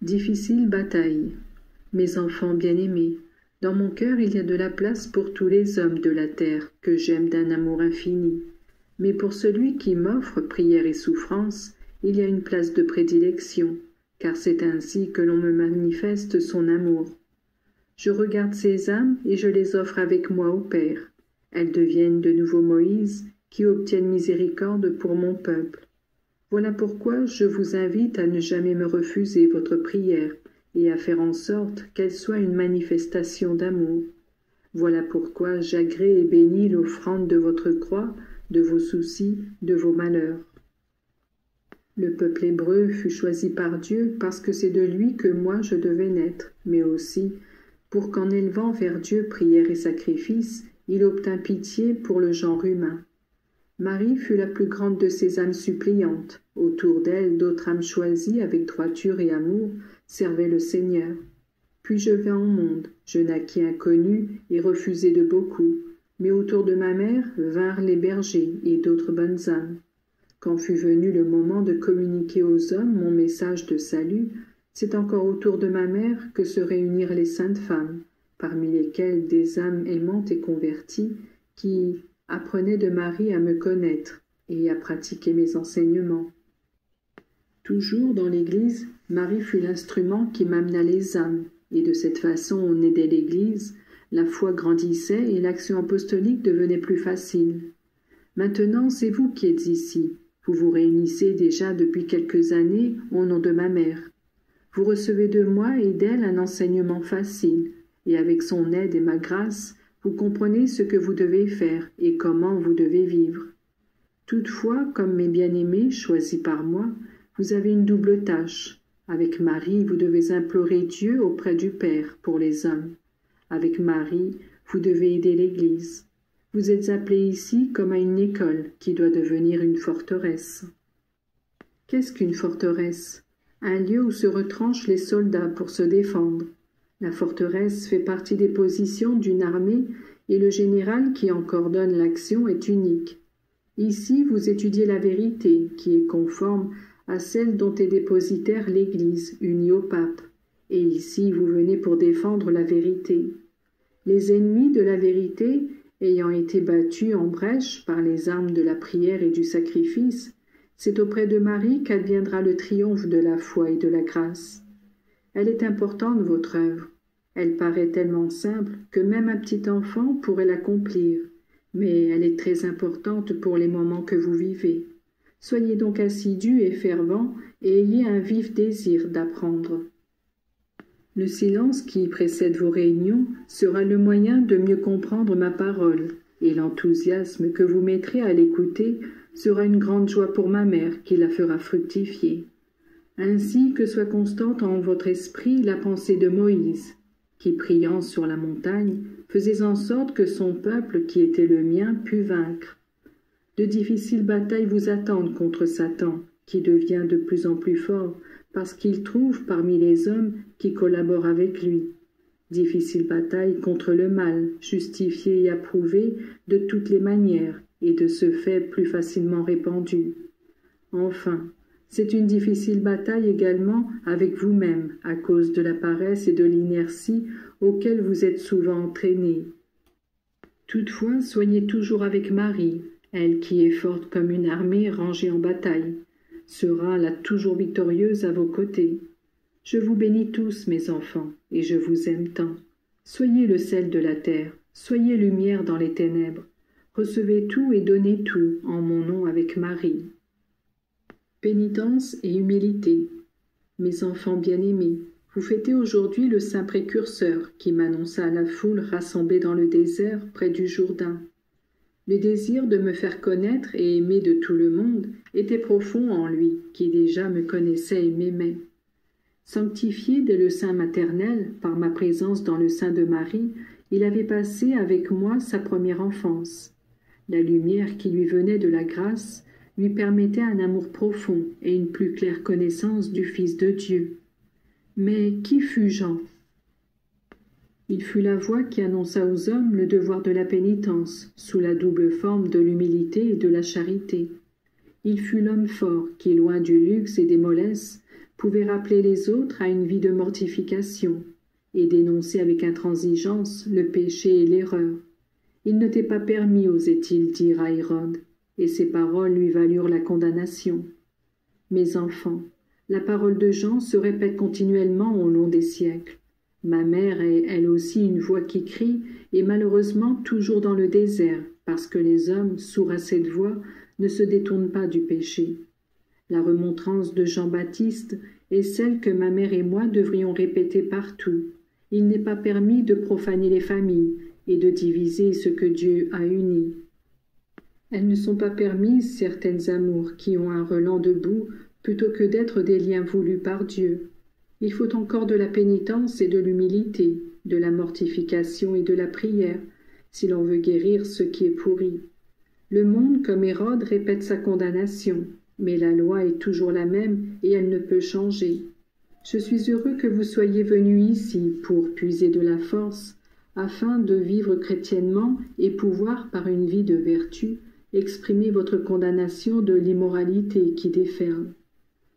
Difficile bataille. Mes enfants bien-aimés, dans mon cœur il y a de la place pour tous les hommes de la terre que j'aime d'un amour infini. Mais pour celui qui m'offre prière et souffrance, il y a une place de prédilection, car c'est ainsi que l'on me manifeste son amour. Je regarde ces âmes et je les offre avec moi au Père. Elles deviennent de nouveaux Moïse qui obtiennent miséricorde pour mon peuple. Voilà pourquoi je vous invite à ne jamais me refuser votre prière et à faire en sorte qu'elle soit une manifestation d'amour. Voilà pourquoi j'agrée et bénis l'offrande de votre croix, de vos soucis, de vos malheurs. Le peuple hébreu fut choisi par Dieu parce que c'est de lui que moi je devais naître, mais aussi pour qu'en élevant vers Dieu prière et sacrifice, il obtint pitié pour le genre humain. Marie fut la plus grande de ces âmes suppliantes. Autour d'elle, d'autres âmes choisies avec droiture et amour servaient le Seigneur. Puis je vins au monde, je naquis inconnu et refusé de beaucoup, mais autour de ma mère vinrent les bergers et d'autres bonnes âmes. Quand fut venu le moment de communiquer aux hommes mon message de salut, c'est encore autour de ma mère que se réunirent les saintes femmes, parmi lesquelles des âmes aimantes et converties qui apprenaient de Marie à me connaître et à pratiquer mes enseignements. Toujours dans l'Église, Marie fut l'instrument qui m'amena les âmes, et de cette façon on aidait l'Église, la foi grandissait et l'action apostolique devenait plus facile. Maintenant, c'est vous qui êtes ici. Vous vous réunissez déjà depuis quelques années au nom de ma mère. Vous recevez de moi et d'elle un enseignement facile, et avec son aide et ma grâce, vous comprenez ce que vous devez faire et comment vous devez vivre. Toutefois, comme mes bien-aimés choisis par moi, vous avez une double tâche. Avec Marie, vous devez implorer Dieu auprès du Père pour les hommes. Avec Marie, vous devez aider l'Église. Vous êtes appelés ici comme à une école qui doit devenir une forteresse. Qu'est-ce qu'une forteresse? Un lieu où se retranchent les soldats pour se défendre. La forteresse fait partie des positions d'une armée et le général qui en coordonne l'action est unique. Ici, vous étudiez la vérité qui est conforme à celle dont est dépositaire l'Église unie au pape. Et ici, vous venez pour défendre la vérité. Les ennemis de la vérité, ayant été battus en brèche par les armes de la prière et du sacrifice, c'est auprès de Marie qu'adviendra le triomphe de la foi et de la grâce. Elle est importante, votre œuvre. Elle paraît tellement simple que même un petit enfant pourrait l'accomplir, mais elle est très importante pour les moments que vous vivez. Soyez donc assidus et fervents et ayez un vif désir d'apprendre. Le silence qui précède vos réunions sera le moyen de mieux comprendre ma parole, et l'enthousiasme que vous mettrez à l'écouter sera une grande joie pour ma mère qui la fera fructifier. Ainsi que soit constante en votre esprit la pensée de Moïse, qui, priant sur la montagne, faisait en sorte que son peuple, qui était le mien, pût vaincre. De difficiles batailles vous attendent contre Satan, qui devient de plus en plus fort, parce qu'il trouve parmi les hommes qui collaborent avec lui. Difficile bataille contre le mal, justifié et approuvé de toutes les manières, et de ce fait plus facilement répandu. Enfin, c'est une difficile bataille également avec vous-même, à cause de la paresse et de l'inertie auxquelles vous êtes souvent entraînés. Toutefois, soyez toujours avec Marie, elle qui est forte comme une armée rangée en bataille, sera la toujours victorieuse à vos côtés. Je vous bénis tous, mes enfants, et je vous aime tant. Soyez le sel de la terre, soyez lumière dans les ténèbres. Recevez tout et donnez tout en mon nom avec Marie. Pénitence et humilité. Mes enfants bien-aimés, vous fêtez aujourd'hui le saint précurseur qui m'annonça à la foule rassemblée dans le désert près du Jourdain. Le désir de me faire connaître et aimer de tout le monde était profond en lui, qui déjà me connaissait et m'aimait. Sanctifié dès le sein maternel par ma présence dans le sein de Marie, il avait passé avec moi sa première enfance. La lumière qui lui venait de la grâce lui permettait un amour profond et une plus claire connaissance du Fils de Dieu. Mais qui fut Jean? Il fut la voix qui annonça aux hommes le devoir de la pénitence, sous la double forme de l'humilité et de la charité. Il fut l'homme fort qui, loin du luxe et des mollesses, pouvait rappeler les autres à une vie de mortification et dénoncer avec intransigeance le péché et l'erreur. Il ne t'est pas permis, osait-il dire à Hérode, et ses paroles lui valurent la condamnation. Mes enfants, la parole de Jean se répète continuellement au long des siècles. Ma mère est elle aussi une voix qui crie, et malheureusement toujours dans le désert, parce que les hommes, sourds à cette voix, ne se détournent pas du péché. La remontrance de Jean-Baptiste est celle que ma mère et moi devrions répéter partout. Il n'est pas permis de profaner les familles et de diviser ce que Dieu a uni. Elles ne sont pas permises certaines amours qui ont un relent debout plutôt que d'être des liens voulus par Dieu. Il faut encore de la pénitence et de l'humilité, de la mortification et de la prière, si l'on veut guérir ce qui est pourri. Le monde, comme Hérode, répète sa condamnation, mais la loi est toujours la même et elle ne peut changer. Je suis heureux que vous soyez venus ici pour puiser de la force, afin de vivre chrétiennement et pouvoir, par une vie de vertu, exprimer votre condamnation de l'immoralité qui déferle.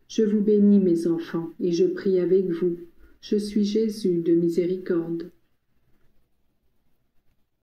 Je vous bénis, mes enfants, et je prie avec vous. Je suis Jésus de miséricorde.